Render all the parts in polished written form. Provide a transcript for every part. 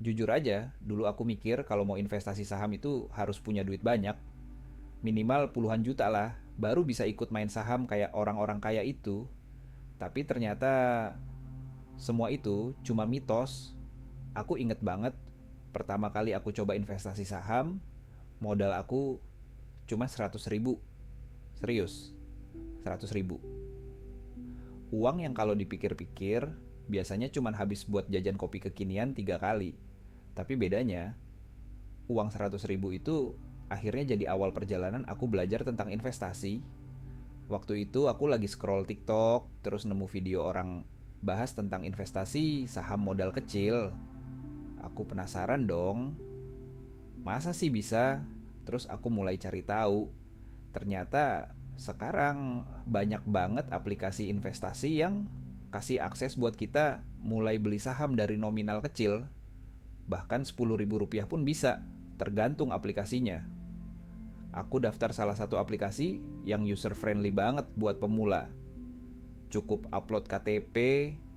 Jujur aja, dulu aku mikir kalau mau investasi saham itu harus punya duit banyak, minimal puluhan juta lah, baru bisa ikut main saham kayak orang-orang kaya itu. Tapi ternyata semua itu cuma mitos. Aku inget banget, pertama kali aku coba investasi saham, modal aku cuma 100 ribu. Serius, 100 ribu. Uang yang kalau dipikir-pikir, biasanya cuma habis buat jajan kopi kekinian 3 kali. Tapi bedanya, uang 100 ribu itu akhirnya jadi awal perjalanan aku belajar tentang investasi. Waktu itu aku lagi scroll TikTok, terus nemu video orang bahas tentang investasi saham modal kecil. Aku penasaran dong, masa sih bisa? Terus aku mulai cari tahu. Ternyata sekarang banyak banget aplikasi investasi yang kasih akses buat kita mulai beli saham dari nominal kecil. Bahkan 10 ribu rupiah pun bisa, tergantung aplikasinya. Aku daftar salah satu aplikasi yang user friendly banget buat pemula. Cukup upload KTP,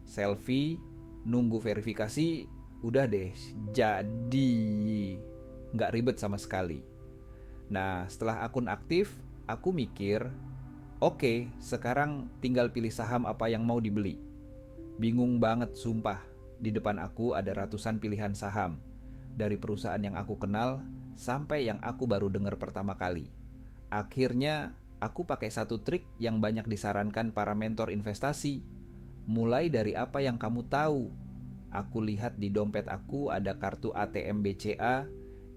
selfie, nunggu verifikasi, udah deh, jadi nggak ribet sama sekali. Nah, setelah akun aktif, aku mikir, oke, sekarang tinggal pilih saham apa yang mau dibeli. Bingung banget, sumpah. Di depan aku ada ratusan pilihan saham, dari perusahaan yang aku kenal sampai yang aku baru dengar pertama kali. Akhirnya, aku pakai satu trik yang banyak disarankan para mentor investasi. Mulai dari apa yang kamu tahu. Aku lihat di dompet aku ada kartu ATM BCA,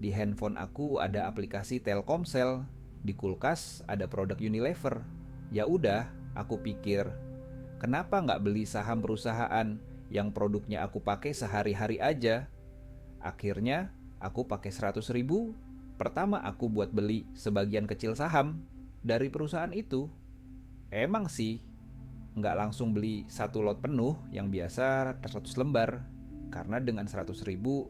di handphone aku ada aplikasi Telkomsel, di kulkas ada produk Unilever. Ya udah, aku pikir, kenapa nggak beli saham perusahaan yang produknya aku pakai sehari-hari aja? Akhirnya, aku pakai 100 ribu. Pertama aku buat beli sebagian kecil saham dari perusahaan itu. Emang sih, nggak langsung beli satu lot penuh yang biasa 100 lembar. Karena dengan 100 ribu,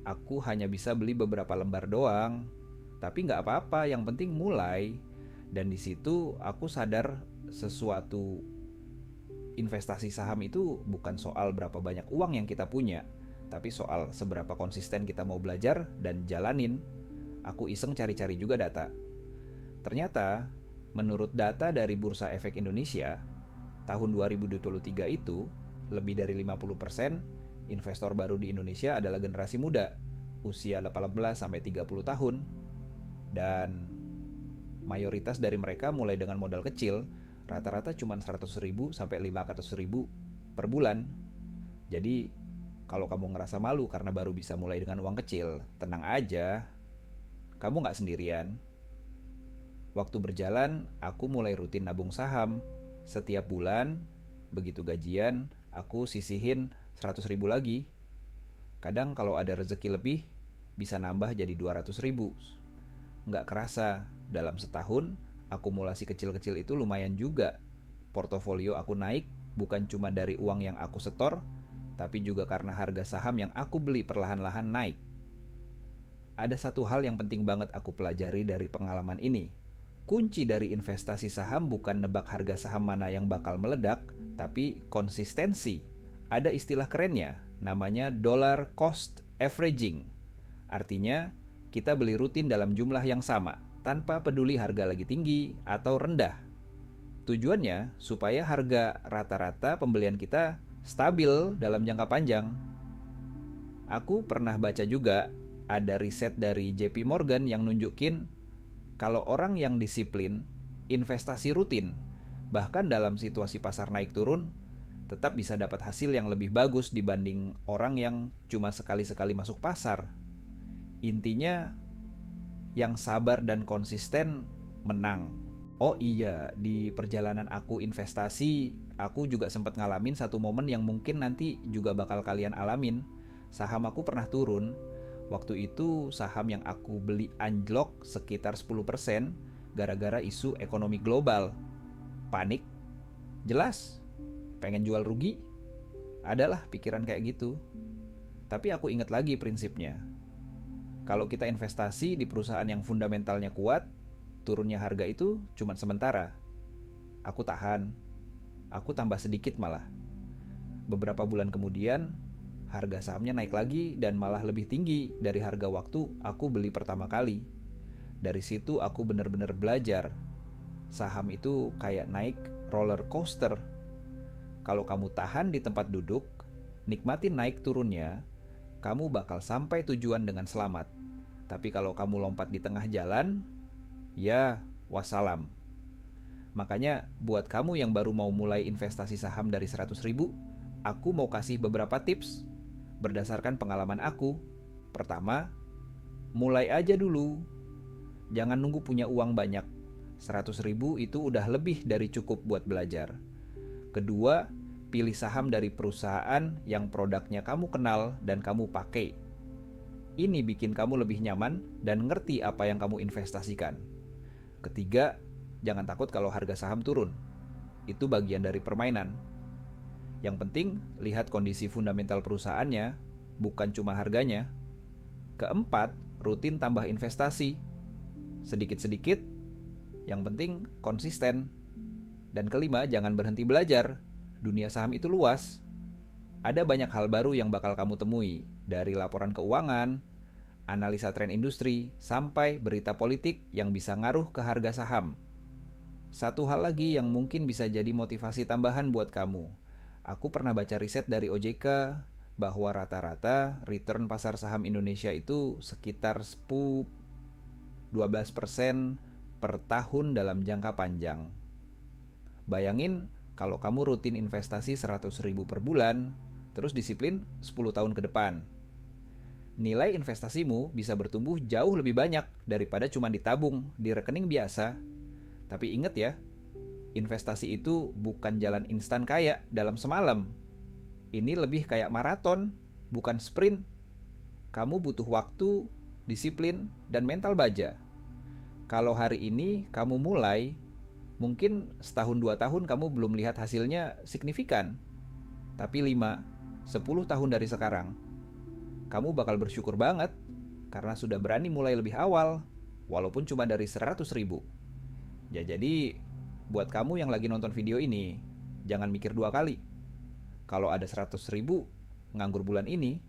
aku hanya bisa beli beberapa lembar doang. Tapi nggak apa-apa, yang penting mulai. Dan di situ aku sadar sesuatu, investasi saham itu bukan soal berapa banyak uang yang kita punya, tapi soal seberapa konsisten kita mau belajar dan jalanin. Aku iseng cari-cari juga data. Ternyata, menurut data dari Bursa Efek Indonesia, tahun 2023 itu, lebih dari 50% investor baru di Indonesia adalah generasi muda, usia 18 sampai 30 tahun. Dan mayoritas dari mereka mulai dengan modal kecil, rata-rata cuma 100 ribu sampai 500 ribu per bulan. Jadi, kalau kamu ngerasa malu karena baru bisa mulai dengan uang kecil, tenang aja, kamu nggak sendirian. Waktu berjalan, aku mulai rutin nabung saham. Setiap bulan, begitu gajian, aku sisihin 100 ribu lagi. Kadang kalau ada rezeki lebih, bisa nambah jadi 200 ribu. Nggak kerasa, dalam setahun, akumulasi kecil-kecil itu lumayan juga. Portofolio aku naik, bukan cuma dari uang yang aku setor, tapi juga karena harga saham yang aku beli perlahan-lahan naik. Ada satu hal yang penting banget aku pelajari dari pengalaman ini. Kunci dari investasi saham bukan nebak harga saham mana yang bakal meledak, tapi konsistensi. Ada istilah kerennya, namanya dollar cost averaging. Artinya, kita beli rutin dalam jumlah yang sama, tanpa peduli harga lagi tinggi atau rendah. Tujuannya supaya harga rata-rata pembelian kita stabil dalam jangka panjang. Aku pernah baca juga ada riset dari JP Morgan yang nunjukin kalau orang yang disiplin, investasi rutin, bahkan dalam situasi pasar naik turun, tetap bisa dapat hasil yang lebih bagus dibanding orang yang cuma sekali-sekali masuk pasar. Intinya, yang sabar dan konsisten menang. Oh iya, di perjalanan aku investasi, aku juga sempat ngalamin satu momen yang mungkin nanti juga bakal kalian alamin. Saham aku pernah turun. Waktu itu saham yang aku beli anjlok sekitar 10% gara-gara isu ekonomi global. Panik? Jelas. Pengen jual rugi? Adalah pikiran kayak gitu. Tapi aku ingat lagi prinsipnya. Kalau kita investasi di perusahaan yang fundamentalnya kuat, turunnya harga itu cuma sementara. Aku tahan. Aku tambah sedikit malah. Beberapa bulan kemudian, harga sahamnya naik lagi dan malah lebih tinggi dari harga waktu aku beli pertama kali. Dari situ aku benar-benar belajar. Saham itu kayak naik roller coaster. Kalau kamu tahan di tempat duduk, nikmatin naik turunnya, kamu bakal sampai tujuan dengan selamat. Tapi kalau kamu lompat di tengah jalan, ya wassalam. Makanya buat kamu yang baru mau mulai investasi saham dari 100 ribu, aku mau kasih beberapa tips berdasarkan pengalaman aku. Pertama, mulai aja dulu. Jangan nunggu punya uang banyak. 100 ribu itu udah lebih dari cukup buat belajar. Kedua, pilih saham dari perusahaan yang produknya kamu kenal dan kamu pakai. Ini bikin kamu lebih nyaman dan ngerti apa yang kamu investasikan. Ketiga, jangan takut kalau harga saham turun. Itu bagian dari permainan. Yang penting, lihat kondisi fundamental perusahaannya, bukan cuma harganya. Keempat, rutin tambah investasi. Sedikit-sedikit, yang penting konsisten. Dan kelima, jangan berhenti belajar. Dunia saham itu luas. Ada banyak hal baru yang bakal kamu temui, dari laporan keuangan, analisa tren industri, sampai berita politik yang bisa ngaruh ke harga saham. Satu hal lagi yang mungkin bisa jadi motivasi tambahan buat kamu. Aku pernah baca riset dari OJK bahwa rata-rata return pasar saham Indonesia itu sekitar 12% per tahun dalam jangka panjang. Bayangin kalau kamu rutin investasi 100 ribu per bulan, terus disiplin 10 tahun ke depan. Nilai investasimu bisa bertumbuh jauh lebih banyak daripada cuma ditabung di rekening biasa. Tapi ingat ya, investasi itu bukan jalan instan kaya dalam semalam. Ini lebih kayak maraton, bukan sprint. Kamu butuh waktu, disiplin, dan mental baja. Kalau hari ini kamu mulai, mungkin setahun 2 tahun kamu belum lihat hasilnya signifikan. Tapi 5-10 tahun dari sekarang, kamu bakal bersyukur banget karena sudah berani mulai lebih awal, walaupun cuma dari 100 ribu. Ya jadi, buat kamu yang lagi nonton video ini, jangan mikir 2 kali. Kalau ada 100 ribu nganggur bulan ini,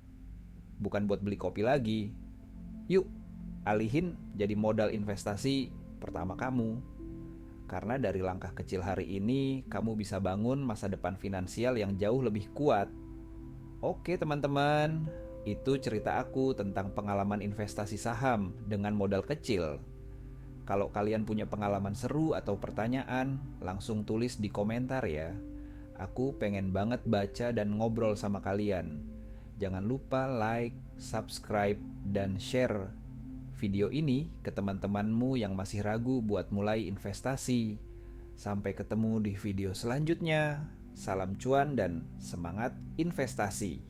bukan buat beli kopi lagi. Yuk, alihin jadi modal investasi pertama kamu. Karena dari langkah kecil hari ini, kamu bisa bangun masa depan finansial yang jauh lebih kuat. Oke teman-teman, itu cerita aku tentang pengalaman investasi saham dengan modal kecil. Kalau kalian punya pengalaman seru atau pertanyaan, langsung tulis di komentar ya. Aku pengen banget baca dan ngobrol sama kalian. Jangan lupa like, subscribe, dan share video ini ke teman-temanmu yang masih ragu buat mulai investasi. Sampai ketemu di video selanjutnya. Salam cuan dan semangat investasi.